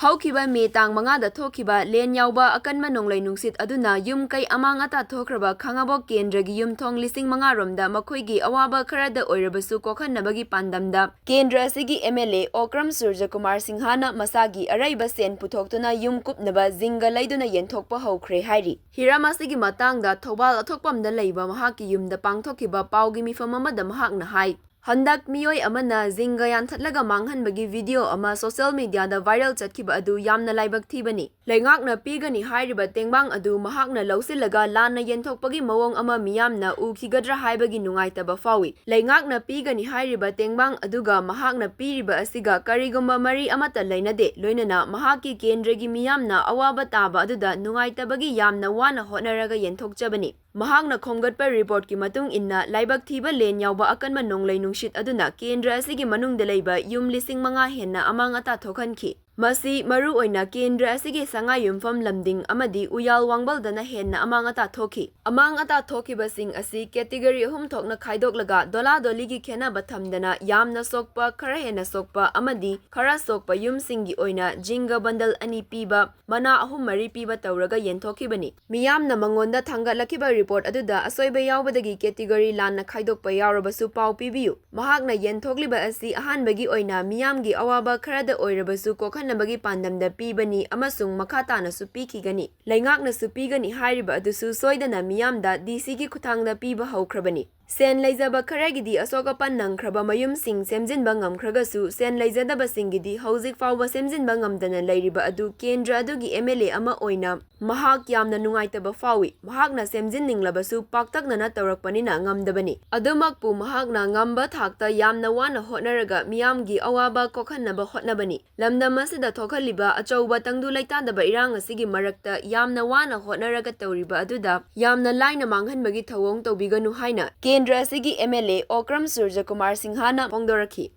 Houkhiba May tang mangada thokkhiba len yaoba akanba nonglei nungshit aduna yum kai amang ata thokkhraba Khangabok Kendra gi yumthong 5,000 romda makhoigi awaba kharada oirabasu kok-hannabagi pandamda Kendra asigi MLA Okram Surjakumar Singh na Masagi Areiba Sen Puthoktuna Kupnaba Jingkha leiduna Yenthokpa Houkhre hairi. Hiram asigi matangda thobal athokpamda leiba mahaki yumda pangthokhiba paugi mifam amada mahakna hai. Handak miyoi amana Jingkha yanthatlaga manghanbagi video ama social media da viral chatkiba adu yamna laibak thibani. Leingakna pigani hairiba tengbang adu mahakna lausilaga lana yenthokpagi mawong ama miyamna ukhigadra haibagi nungaitaba fawi. Leingakna pigani hairiba tengbang aduga mahakna piriba asiga karigumba mari amata leinade loinana mahaki kendragi miyamna awaba taba aduda nungaitabagi yamna wana hotnaraga yenthokjabani. Mahakna khomgatpa report ki matung inna laibak thiba len yaoba akanba nonglei nungshit aduna Kendra asigi manungda leiba yum 5,000 henna amang ata thokhanki. Masi maru oina Kendra asigi sanga yumfam lamding amadi uyal wangbaldana henna amang ata thokhi. Amang ata thokhiba sing asi category ahum thokna khaidok dola doligi khena bathamdana yamna sokpa khara henna sokpa amadi khara sokpa yum singi oina Jingkha bundle ani piba mana ahum mari piba tawraga yenthokibani. Miyamna mangonda thangatlakiba report aduda asoiba yaubadagi category lanna khaidokpa yaurabasu pau pibiyu. Mahakna yenthokliba asi ahanbagi oina miyamgi awaba kharada oirabasu kok-hannabagi pandamda pibani amasung makhatana su pikigani. Leingakna su pigani hairiba adusu soidana miyamda DC gi khuthangda piba houkrabani. Sen leijaba kharagidi asokapan nangkhraba mayum sing semjinba ngamkhragasu sen leijadaba singidi hauzik fauba semjinba ngamdana leiriba adu Kendra adugi MLA ama oina mahak yamna nungaitaba fawi. Mahakna semjinninglabsu paktaknana tawrakpanina ngamdabani. Adumakpu mahakna ngamba thakta yamna wana hotnaraga miyamgi awaba kok-hannaba hotnabani. Lamdam asida thokhaliba achauba tangdu leitadaba irang asigi marakta yamna wana hotnaraga tawriba aduda yamna laina manghanbagi thawong tawbiganu haina Kendra asigi MLA Okram Surjakumar Singh na pongdorakhi.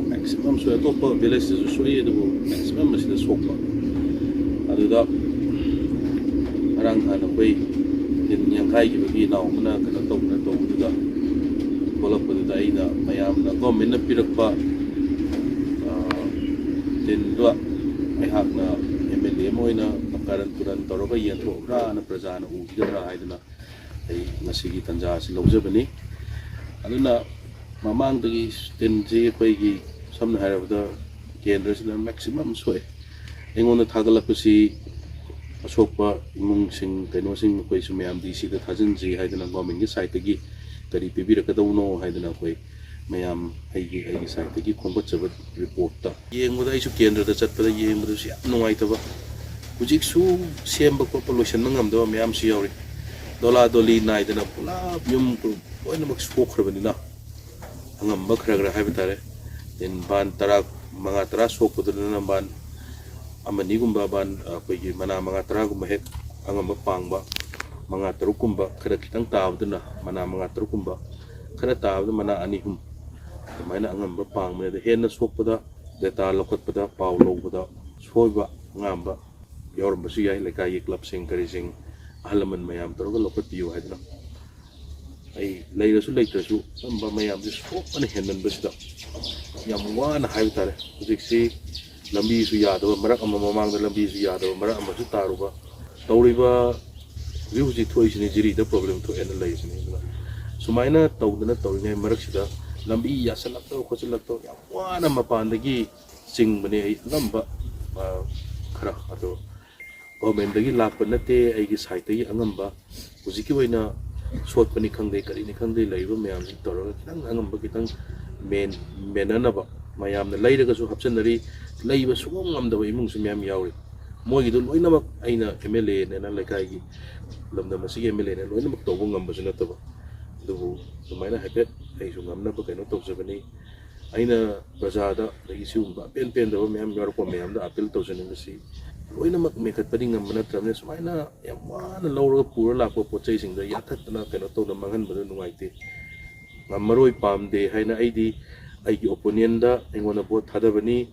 Maximum so atop village so maximum masida sokpa aduda arang hana koi din yangkai gi bagi naumna kana tawna tawduda bolapadu daina mayamna government na pirakpa din dua aihakna MLA moina akaran turan toroga yenthokra na prajana ukhiba haiduna ai masigi tanja si lojabani aduna mamang dagi tinji koigi samna harabda Kendra sina maximum soe engona thagalapasi asokpa imung sing kaino sing koi sumayam DC da thajinji haidana government gi side gi kari pibirakadawno haidana koi mayam aigi side gi khombatchaba report ta yengboda isu Kendra da chatpada yengboda si nungaitaba hujik su semba ko pollution ngamdo mayam si yauri dola doli naidana pula yum ko oina mak sokhrabani angamba khara haibitare den ban tarak manga tara sokuduna ban amani gumba ban koigi mana manga tara gumba hek angamba pangba manga tarukumba khara kitang taabduna mana manga tarukumba khara taabdu mana anihum maina angamba pangme de henna sokpada data lokotpada paw lobada soiba ngamba yorbasu yai lekai club sing kari sing ahalaman mayam taruga lokotpiu haidna ai leirasu leitarasu amba mayam ji sokana hennan basida yam wana haibitare hujiksi lambi su yadaba marak amma mamangda lambi su yadaba marak amma su taruba tawriba huji thoisini jiri da problem to analyze ni sumaina tawdana tawringai marak sida lambi yasalakto khosalakto yam wana mapandagi singbani ai lamba khara ado government dagi lakpa nate ai gi site gi angamba hujiki waina short pani khangdei kari ni khangdei leiba mayam ji toroga kitang angamba kitang menanaba mayamna leiraga su hapchanari leiba sugom ngamdaba imung su mayam yauri mogi do loinamak aina MLA nena lekai gi lamda masigi MLA ne loinamak tawbo ngamba su nataba dubu sumaina hepet ai su ngamnaba kaino tawjabani aina prajada lagi siumba pen daba mayam yarko mayam da appeal tawjani ngasi loinamak mekat padi ngamna tramne sumaina yam wana lawraga pura lakpa pochai singda yathatna kaino tawna manghan badu nungaite ngamaroi pamde haina aidi aigi opponent da engona bot thadabani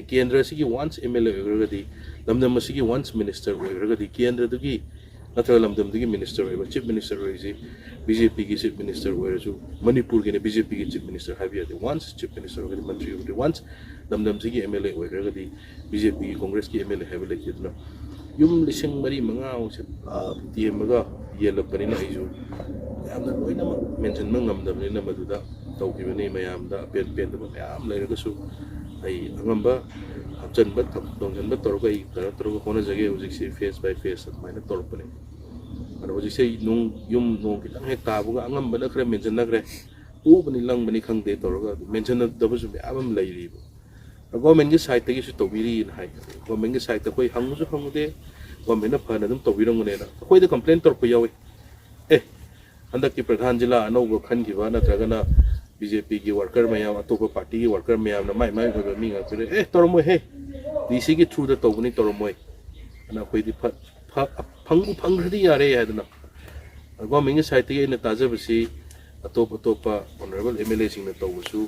Kendra sigi once MLA oiragadi lamdam masigi once minister oiragadi Kendra dugi नत्रगा लमदमदगी minister ओइबा chief minister ओइसी BJP की chief minister ओइरसु मणिपुर के BJP की chief minister हाबियादे once chief minister ओइदि मंत्री ओइदि वंस लमदमसिगी एमएलए ओइरगदी बीजेपी की कांग्रेस की एमएलए हाबि लेकिदना युम लिसिंग मरी मंगा से टीएमगा येलपनिना आइजु यामना लोइना मेंशन मंगमदबनिना मदुदा तौखिबनि मयामदा पेन पेन मयाम लेरगसु आई अंगंबा हचनबा तोंजनबा तोरगै करा तोरगो होना जगे हुजिसे फेस बाय फेस माइना तोरपने अन हुजिसे नुंग युम नोंग कितंग हे ताबुगा अंगंबना खरे मेंशन नगरे उबनि लंगबनि खंगदे तोरगा मेंशन दबसु मयाम लैरिबो गवर्नमेंट की साइड तगी सु तौबिरी हाय गवर्नमेंट की साइड कोई हंगुसु हंगुदे गवर्नमेंट फन अदुम तौबिरंगनेना कोई कंप्लेन तोरप यावे ए हंदक की प्रधान जिला अनौब खनखिबा नत्रगना बीजेपी की वर्कर मैम अतोप पार्टी की वर्कर मैम माइ माइ मी ए तौरमो हे डीसी की थ्रू तौबनी तौरमो अखोदी फंगु फंग्रदी यारे है गवर्नमेंट की साइड तगी ताजबसी अतोप अतोप ऑनरेबल एमएलए सिंह तौबसु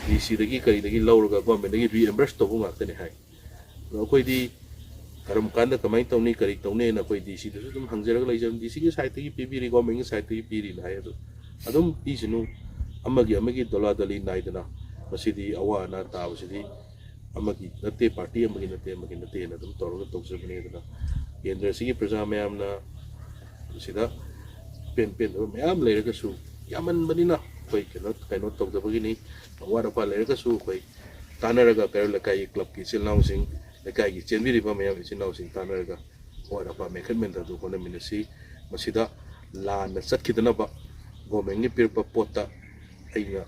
डीसी कई लौरगा गवर्नमेंट रिएम्बर्स तौब ngakne hai अखोदी करम कांद कमाई तौनी करी तौने ना कोई डीसी दसु तुम हंगजरग लैजम डीसी की साइड तगी पीबीरी गवर्नमेंट की साइड तगी पीरी ना है अदुम पीसनु अमगी दोला दली नाइदना मसीदी अवा ना ताबसिदी अमगी नते पार्टी अमगी नते ना तुम तौरग तौजबने दना केंद्र सिगी प्रजा मयामना सिदा पेन पेन मयाम लेरगसु यामन बनिना कोई कनो तौजबगिनी वारपा लेरगसु कोई तानरगा कर लकाई क्लब की चिलनाउसिंग लकाई की चेनबिरिबा मयाम चिलनाउसिंग तानरगा वारपा मेखनमेंट दु कोन मिनसी मसीदा लाना सत्खिदनबा गवर्नमेंट की पिरपा पोता अइना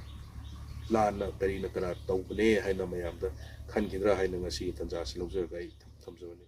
लाना करीना करा तौबने हाइना मयामदा खनखिद्रा हाइना ngasi तंजासि लौजरगा थमजबनी